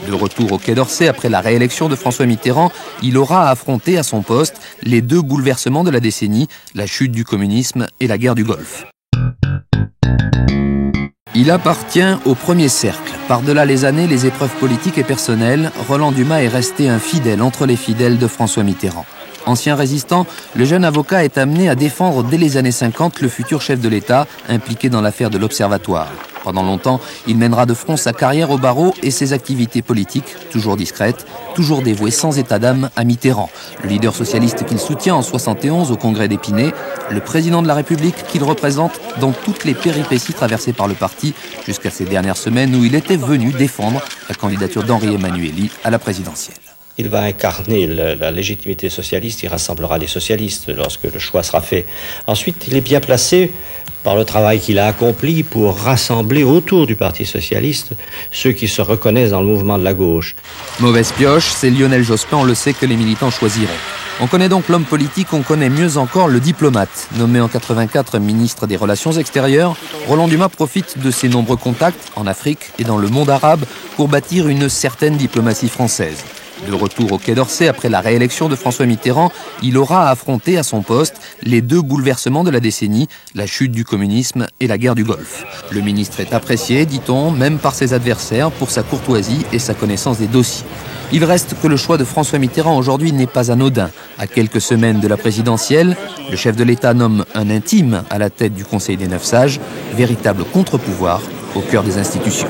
De retour au Quai d'Orsay après la réélection de François Mitterrand, il aura affronté à son poste les deux bouleversements de la décennie, la chute du communisme et la guerre du Golfe. Il appartient au premier cercle. Par-delà les années, les épreuves politiques et personnelles, Roland Dumas est resté un fidèle entre les fidèles de François Mitterrand. Ancien résistant, le jeune avocat est amené à défendre dès les années 50 le futur chef de l'État impliqué dans l'affaire de l'Observatoire. Pendant longtemps, il mènera de front sa carrière au barreau et ses activités politiques, toujours discrètes, toujours dévouées sans état d'âme à Mitterrand, le leader socialiste qu'il soutient en 71 au congrès d'Épinay, le président de la République qu'il représente dans toutes les péripéties traversées par le parti jusqu'à ces dernières semaines où il était venu défendre la candidature d'Henri Emmanuelli à la présidentielle. Il va incarner la légitimité socialiste, il rassemblera les socialistes lorsque le choix sera fait. Ensuite, il est bien placé par le travail qu'il a accompli pour rassembler autour du Parti socialiste ceux qui se reconnaissent dans le mouvement de la gauche. Mauvaise pioche, c'est Lionel Jospin, on le sait, que les militants choisiront. On connaît donc l'homme politique, on connaît mieux encore le diplomate. Nommé en 84 ministre des Relations extérieures, Roland Dumas profite de ses nombreux contacts en Afrique et dans le monde arabe pour bâtir une certaine diplomatie française. De retour au Quai d'Orsay après la réélection de François Mitterrand, il aura affronté à son poste les deux bouleversements de la décennie, la chute du communisme et la guerre du Golfe. Le ministre est apprécié, dit-on, même par ses adversaires, pour sa courtoisie et sa connaissance des dossiers. Il reste que le choix de François Mitterrand aujourd'hui n'est pas anodin. À quelques semaines de la présidentielle, le chef de l'État nomme un intime à la tête du Conseil des 9 sages, véritable contre-pouvoir au cœur des institutions.